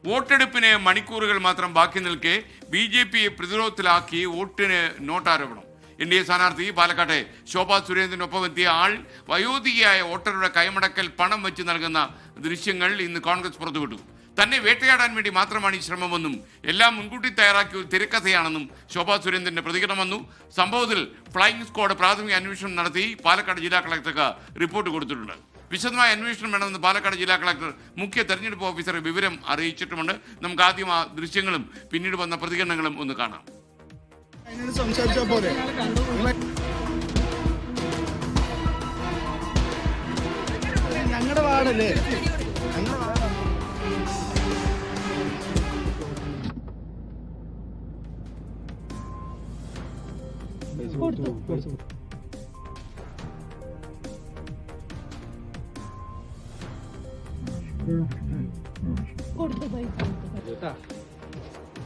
വോട്ടെടുപ്പിന് മണിക്കൂറുകൾ മാത്രം ബാക്കി നിൽക്കെ BJPയെ പ്രതിരോധത്തിലാക്കി വോട്ടിന് നോട്ടാരോപണം. NDA സ്ഥാനാർത്ഥി പാലക്കാട്ടെ ശോഭാ സുരേന്ദ്രനൊപ്പം എത്തിയ ആൾ വയോധികയായ വോട്ടറുടെ കൈമടക്കൽ പണം വെച്ച് നൽകുന്ന ദൃശ്യങ്ങൾ ഇന്ന് കോൺഗ്രസ് പുറത്തുവിട്ടു. തന്നെ വേട്ടയാടാൻ വേണ്ടി മാത്രമാണ് ഈ ശ്രമമെന്നും എല്ലാം മുൻകൂട്ടി തയ്യാറാക്കിയ ഒരു തിരക്കഥയാണെന്നും ശോഭാ സുരേന്ദ്രന്റെ പ്രതികരണം വന്നു. സംഭവത്തിൽ ഫ്ലൈയിങ് സ്ക്വാഡ് പ്രാഥമിക അന്വേഷണം നടത്തി പാലക്കാട് ജില്ലാ കളക്ടർക്ക് റിപ്പോർട്ട് കൊടുത്തിട്ടുണ്ട്. വിശദമായ അന്വേഷണം വേണമെന്ന് പാലക്കാട് ജില്ലാ കളക്ടർ മുഖ്യ തെരഞ്ഞെടുപ്പ് ഓഫീസറെ വിവരം അറിയിച്ചിട്ടുമുണ്ട്. നമുക്ക് ആദ്യം ആ ദൃശ്യങ്ങളും പിന്നീട് വന്ന പ്രതികരണങ്ങളും ഒന്ന് കാണാം. ഞങ്ങളുടെ വാർഡല്ലേ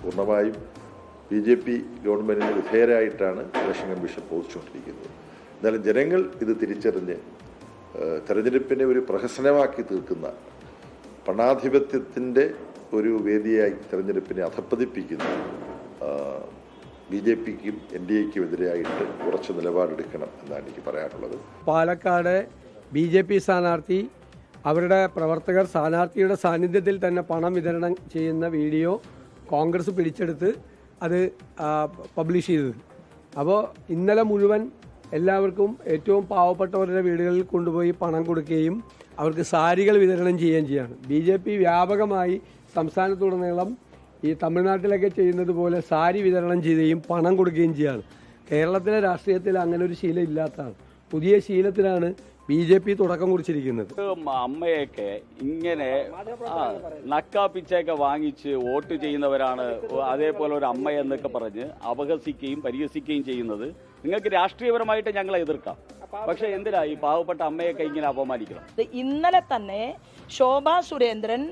പൂർണ്ണമായും BJP ഗവൺമെന്റിന് വിധേയരായിട്ടാണ് ഇലക്ഷൻ കമ്മീഷൻ പ്രവർത്തിച്ചുകൊണ്ടിരിക്കുന്നത്. എന്നാലും ജനങ്ങൾ ഇത് തിരിച്ചറിഞ്ഞ് തെരഞ്ഞെടുപ്പിനെ ഒരു പ്രഹസനമാക്കി തീർക്കുന്ന പണാധിപത്യത്തിൻ്റെ ഒരു വേദിയായി തെരഞ്ഞെടുപ്പിനെ അധപ്പതിപ്പിക്കുന്ന BJPക്കും NDAയ്ക്കും എതിരായിട്ട് ഉറച്ച നിലപാടെടുക്കണം എന്നാണ് എനിക്ക് പറയാനുള്ളത്. പാലക്കാട് BJP സ്ഥാനാർത്ഥി അവരുടെ പ്രവർത്തകർ സ്ഥാനാർത്ഥിയുടെ സാന്നിധ്യത്തിൽ തന്നെ പണം വിതരണം ചെയ്യുന്ന വീഡിയോ കോൺഗ്രസ് പിടിച്ചെടുത്ത് അത് പബ്ലിഷ് ചെയ്തത്. അപ്പോൾ ഇന്നലെ മുഴുവൻ എല്ലാവർക്കും ഏറ്റവും പാവപ്പെട്ടവരുടെ വീടുകളിൽ കൊണ്ടുപോയി പണം കൊടുക്കുകയും അവർക്ക് സാരികൾ വിതരണം ചെയ്യുകയും ചെയ്യാണ്. BJP വ്യാപകമായി സംസ്ഥാനത്തുടനീളം ഈ തമിഴ്നാട്ടിലൊക്കെ ചെയ്യുന്നത് പോലെ സാരി വിതരണം ചെയ്യുകയും പണം കൊടുക്കുകയും ചെയ്യാണ്. കേരളത്തിലെ രാഷ്ട്രീയത്തിൽ അങ്ങനെ ഒരു ശീലം ഇല്ലാത്തതാണ്. പുതിയ ശീലത്തിലാണ് BJP തുടക്കം കുറിച്ചിരിക്കുന്നത്. അമ്മയൊക്കെ ഇങ്ങനെ നക്കാപ്പിച്ചൊക്കെ വാങ്ങിച്ച് വോട്ട് ചെയ്യുന്നവരാണ് അതേപോലെ ഒരു അമ്മ എന്നൊക്കെ പറഞ്ഞ് അപഹസിക്കുകയും പരിഹസിക്കുകയും ചെയ്യുന്നത്. നിങ്ങൾക്ക് രാഷ്ട്രീയപരമായിട്ട് ഞങ്ങളെ എതിർക്കാം, പക്ഷെ എന്തിനാ ഈ പാവപ്പെട്ട അമ്മയൊക്കെ ഇങ്ങനെ അപമാനിക്കണം? ഇന്നലെ തന്നെ ശോഭാ സുരേന്ദ്രൻ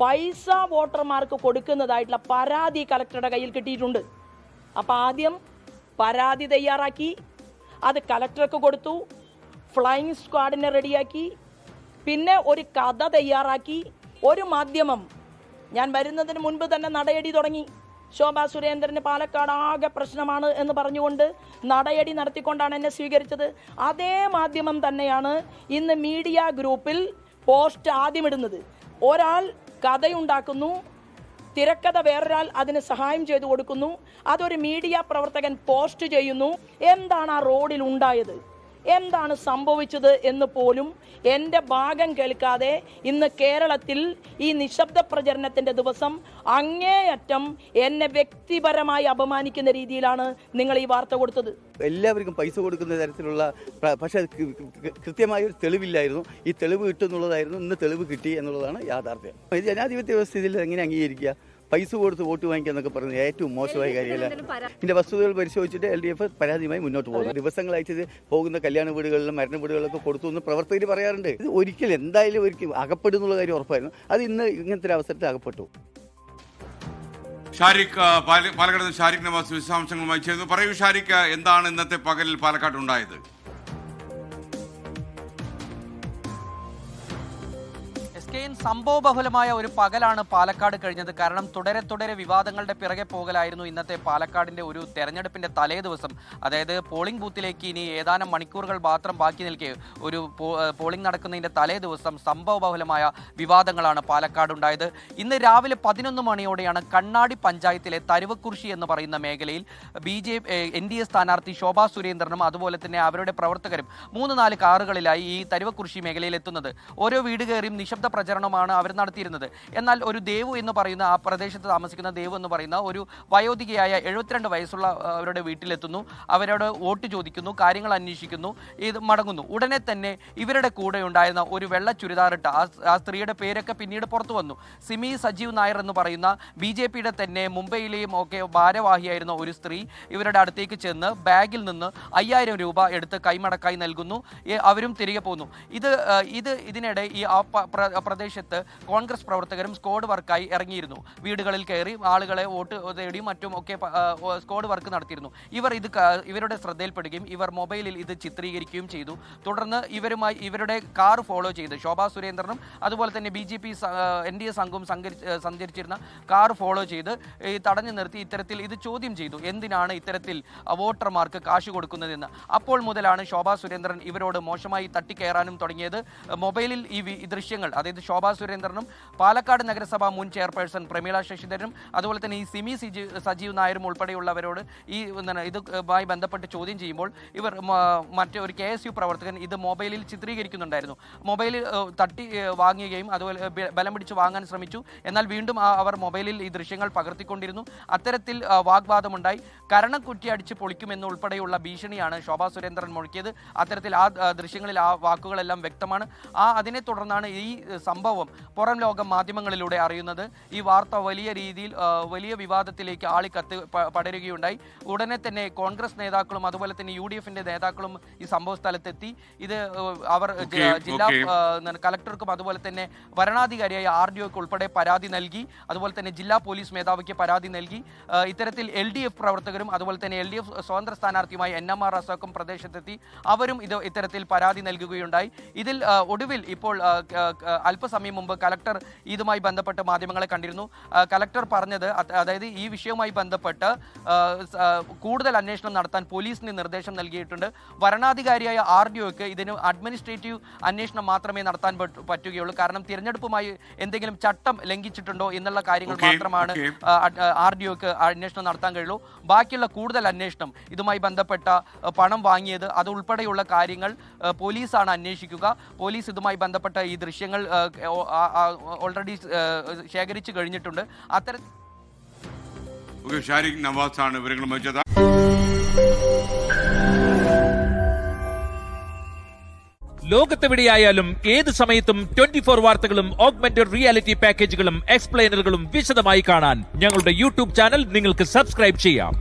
പൈസ വോട്ടർമാർക്ക് കൊടുക്കുന്നതായിട്ടുള്ള പരാതി കളക്ടറുടെ കയ്യിൽ കിട്ടിയിട്ടുണ്ട്. അപ്പം ആദ്യം പരാതി തയ്യാറാക്കി അത് കളക്ടർക്ക് കൊടുത്തു, ഫ്ലൈയിങ് സ്ക്വാഡിനെ റെഡിയാക്കി, പിന്നെ ഒരു കഥ തയ്യാറാക്കി. ഒരു മാധ്യമം ഞാൻ വരുന്നതിന് മുൻപ് തന്നെ നടയടി തുടങ്ങി. ശോഭാ സുരേന്ദ്രന് പാലക്കാട് ആകെ പ്രശ്നമാണ് എന്ന് പറഞ്ഞുകൊണ്ട് നടയടി നടത്തിക്കൊണ്ടാണ് എന്നെ സ്വീകരിച്ചത്. അതേ മാധ്യമം തന്നെയാണ് ഇന്ന് മീഡിയ ഗ്രൂപ്പിൽ പോസ്റ്റ് ആദ്യമിടുന്നത്. ഒരാൾ കഥയുണ്ടാക്കുന്നു, തിരക്കഥ വേറൊരാൾ അതിന് സഹായം ചെയ്തു കൊടുക്കുന്നു, അതൊരു മീഡിയ പ്രവർത്തകൻ പോസ്റ്റ് ചെയ്യുന്നു. എന്താണ് ആ റോഡിൽ ഉണ്ടായത്, എന്താണ് സംഭവിച്ചത് എന്ന് പോലും എൻ്റെ ഭാഗം കേൾക്കാതെ ഇന്ന് കേരളത്തിൽ ഈ നിശബ്ദ പ്രചരണത്തിൻ്റെ ദിവസം അങ്ങേയറ്റം എന്നെ വ്യക്തിപരമായി അപമാനിക്കുന്ന രീതിയിലാണ് നിങ്ങൾ ഈ വാർത്ത കൊടുത്തത്. എല്ലാവർക്കും പൈസ കൊടുക്കുന്ന തരത്തിലുള്ള, പക്ഷേ കൃത്യമായ ഒരു തെളിവില്ലായിരുന്നു. ഈ തെളിവ് കിട്ടുന്നുള്ളതായിരുന്നു. ഇന്ന് തെളിവ് കിട്ടി എന്നുള്ളതാണ് യാഥാർത്ഥ്യം. ജനാധിപത്യ വ്യവസ്ഥയിൽ എങ്ങനെ അംഗീകരിക്കുക? പൈസ കൊടുത്ത് വോട്ട് വാങ്ങിക്കുക എന്നൊക്കെ പറയുന്നത് ഏറ്റവും മോശമായ കാര്യമല്ല. ഇതിൻ്റെ വസ്തുതകൾ പരിശോധിച്ചിട്ട് LDF പരാതിയുമായി മുന്നോട്ട് പോകുന്നു. ദിവസങ്ങളായിട്ട് പോകുന്ന കല്യാണ വീടുകളിലും മരണ വീടുകളിലൊക്കെ കൊടുത്തു എന്ന് പ്രവർത്തകർ പറയാറുണ്ട്. ഇത് ഒരിക്കലും എന്തായാലും ഒരിക്കലും അകപ്പെടുന്നുള്ള കാര്യം ഉറപ്പായിരുന്നു. അത് ഇന്ന് ഇങ്ങനത്തെ ഒരു അവസരത്തിൽ അകപ്പെട്ടു. ഷാരിഖ് പാലക്കാട് ഷാരിഖ് നവാസ് വിശദാംശങ്ങളുമായി ചേർന്നു. പറയൂ ഷാരിഖ്, എന്താണ് ഇന്നത്തെ പകലിൽ പാലക്കാട് ഉണ്ടായത്? സംഭവബഹുലമായ ഒരു പകലാണ് പാലക്കാട് കഴിഞ്ഞത്. കാരണം തുടരെ വിവാദങ്ങളുടെ പിറകെ പോകലായിരുന്നു ഇന്നത്തെ പാലക്കാടിന്റെ ഒരു തെരഞ്ഞെടുപ്പിന്റെ തലേ ദിവസം. അതായത് പോളിംഗ് ബൂത്തിലേക്ക് ഇനി ഏതാനും മണിക്കൂറുകൾ മാത്രം ബാക്കി നിൽക്കെ ഒരു പോളിംഗ് നടക്കുന്നതിന്റെ തലേ ദിവസം സംഭവബഹുലമായ വിവാദങ്ങളാണ് പാലക്കാട് ഉണ്ടായത്. ഇന്ന് രാവിലെ 11 മണിയോടെയാണ് കണ്ണാടി പഞ്ചായത്തിലെ തരുവക്കുറിശി എന്ന് പറയുന്ന മേഖലയിൽ NDA സ്ഥാനാർത്ഥി ശോഭാ സുരേന്ദ്രനും അതുപോലെ തന്നെ അവരുടെ പ്രവർത്തകരും 3-4 കാറുകളിലായി ഈ തരുവക്കുറിശി മേഖലയിൽ എത്തുന്നത്. ഓരോ വീട് കയറിയും നിശബ്ദ പ്രചരണമാണ് അവർ നടത്തിയിരുന്നത്. എന്നാൽ ഒരു ദേവു എന്ന് പറയുന്ന, ആ പ്രദേശത്ത് താമസിക്കുന്ന ദേവു എന്ന് പറയുന്ന ഒരു വയോധികയായ 72 വയസ്സുള്ള അവരുടെ വീട്ടിലെത്തുന്നു. അവരോട് വോട്ട് ചോദിക്കുന്നു, കാര്യങ്ങൾ അന്വേഷിക്കുന്നു, ഇത് മടങ്ങുന്നു. ഉടനെ തന്നെ ഇവരുടെ കൂടെ ഉണ്ടായിരുന്ന ഒരു വെള്ള ചുരിദാറിട്ട ആ സ്ത്രീയുടെ പേരൊക്കെ പിന്നീട് പുറത്തു വന്നു. സിമി സജീവ് നായർ എന്ന് പറയുന്ന BJPയുടെ തന്നെ മുംബൈയിലെയും ഒക്കെ ഭാരവാഹിയായിരുന്ന ഒരു സ്ത്രീ ഇവരുടെ അടുത്തേക്ക് ചെന്ന് ബാഗിൽ നിന്ന് 5000 രൂപ എടുത്ത് കൈമടക്കായി നൽകുന്നു. അവരും തിരികെ പോകുന്നു. ഇതിനിടെ ഈ പ്രദേശത്ത് പ്രദേശത്ത് കോൺഗ്രസ് പ്രവർത്തകരും സ്ക്വാഡ് വർക്കായി ഇറങ്ങിയിരുന്നു. വീടുകളിൽ കയറി ആളുകളെ വോട്ട് തേടിയും മറ്റും ഒക്കെ സ്ക്വാഡ് വർക്ക് നടത്തിയിരുന്നു. ഇവരുടെ ശ്രദ്ധയിൽപ്പെടുകയും ഇവർ മൊബൈലിൽ ഇത് ചിത്രീകരിക്കുകയും ചെയ്തു. തുടർന്ന് ഇവരുടെ കാർ ഫോളോ ചെയ്ത് ശോഭാ സുരേന്ദ്രനും അതുപോലെ തന്നെ BJP NDA സംഘവും സഞ്ചരിച്ചിരുന്ന കാർ ഫോളോ ചെയ്ത് തടഞ്ഞു നിർത്തി ഇത്തരത്തിൽ ഇത് ചോദ്യം ചെയ്തു. എന്തിനാണ് ഇത്തരത്തിൽ വോട്ടർമാർക്ക് കാശ് കൊടുക്കുന്നതെന്ന്. അപ്പോൾ മുതലാണ് ശോഭാ സുരേന്ദ്രൻ ഇവരോട് മോശമായി തട്ടിക്കയറാനും തുടങ്ങിയത്. മൊബൈലിൽ ഈ ദൃശ്യങ്ങൾ, അതായത് ശോഭാ സുരേന്ദ്രനും പാലക്കാട് നഗരസഭ മുൻ ചെയർപേഴ്സൺ പ്രമീള ശശിധരനും അതുപോലെ തന്നെ ഈ സിമി സജീവ് നായരും ഉൾപ്പെടെയുള്ളവരോട് ഇതുമായി ബന്ധപ്പെട്ട് ചോദ്യം ചെയ്യുമ്പോൾ ഇവർ മറ്റൊരു KSU പ്രവർത്തകൻ ഇത് മൊബൈലിൽ ചിത്രീകരിക്കുന്നുണ്ടായിരുന്നു. മൊബൈലിൽ തട്ടി വാങ്ങുകയും അതുപോലെ ബലം പിടിച്ച് വാങ്ങാൻ ശ്രമിച്ചു. എന്നാൽ വീണ്ടും അവർ മൊബൈലിൽ ഈ ദൃശ്യങ്ങൾ പകർത്തിക്കൊണ്ടിരുന്നു. അത്തരത്തിൽ വാഗ്വാദമുണ്ടായി. കരണക്കുറ്റി അടിച്ച് പൊളിക്കുമെന്ന് ഉൾപ്പെടെയുള്ള ഭീഷണിയാണ് ശോഭാ സുരേന്ദ്രൻ മുഴക്കിയത്. അത്തരത്തിൽ ആ ദൃശ്യങ്ങളിൽ ആ വാക്കുകളെല്ലാം വ്യക്തമാണ്. അതിനെ തുടർന്നാണ് ഈ സംഭവം പുറം ലോകം മാധ്യമങ്ങളിലൂടെ അറിയുന്നത്. ഈ വാർത്ത വലിയ രീതിയിൽ വലിയ വിവാദത്തിലേക്ക് ആളിക്കത്ത് പടരുകയുണ്ടായി. ഉടനെ തന്നെ കോൺഗ്രസ് നേതാക്കളും അതുപോലെ തന്നെ UDFന്റെ നേതാക്കളും ഈ സംഭവ സ്ഥലത്തെത്തി. ഇത് അവർ ജില്ലാ കലക്ടർക്കും അതുപോലെ തന്നെ വരണാധികാരിയായ RDOക്ക് ഉൾപ്പെടെ പരാതി നൽകി. അതുപോലെ തന്നെ ജില്ലാ പോലീസ് മേധാവിക്ക് പരാതി നൽകി. ഇത്തരത്തിൽ LDF പ്രവർത്തകരും അതുപോലെ തന്നെ LDF സ്വതന്ത്ര സ്ഥാനാർത്ഥിയുമായി NMR അസോക്കും പ്രദേശത്തെത്തി. അവരും ഇത്തരത്തിൽ പരാതി നൽകുകയുണ്ടായി. ഇതിൽ ഒടുവിൽ ഇപ്പോൾ അല്പസമയം മുമ്പ് കലക്ടർ ഇതുമായി ബന്ധപ്പെട്ട് മാധ്യമങ്ങളെ കണ്ടിരുന്നു. കലക്ടർ പറഞ്ഞത്, അതായത് ഈ വിഷയവുമായി ബന്ധപ്പെട്ട് കൂടുതൽ അന്വേഷണം നടത്താൻ പോലീസിന് നിർദ്ദേശം നൽകിയിട്ടുണ്ട്. വരണാധികാരിയായ RDOക്ക് ഇതിന് അഡ്മിനിസ്ട്രേറ്റീവ് അന്വേഷണം മാത്രമേ നടത്താൻ പറ്റുകയുള്ളൂ. കാരണം തിരഞ്ഞെടുപ്പുമായി എന്തെങ്കിലും ചട്ടം ലംഘിച്ചിട്ടുണ്ടോ എന്നുള്ള കാര്യങ്ങൾ മാത്രമാണ് RDOക്ക് അന്വേഷണം നടത്താൻ കഴിയുള്ളൂ. ബാക്കിയുള്ള കൂടുതൽ അന്വേഷണം ഇതുമായി ബന്ധപ്പെട്ട പണം വാങ്ങിയത് അതുൾപ്പെടെയുള്ള കാര്യങ്ങൾ പോലീസാണ് അന്വേഷിക്കുക. പോലീസ് ഇതുമായി ബന്ധപ്പെട്ട ഈ ദൃശ്യങ്ങൾ ഓൾറെഡി ശേഖരിച്ചു കഴിഞ്ഞിട്ടുണ്ട്. അത്തരത്തിൽ ഷാരിഖ് നവാസാണ് വിവരങ്ങൾ വെച്ചത്. ലോകത്തെവിടെയായാലും ഏത് സമയത്തും 24 വാർത്തകളും ഓഗ്മെന്റഡ് റിയാലിറ്റി പാക്കേജുകളും എക്സ്പ്ലെയിനറുകളും വിശദമായി കാണാൻ ഞങ്ങളുടെ YouTube ചാനൽ നിങ്ങൾക്ക് സബ്സ്ക്രൈബ് ചെയ്യാം.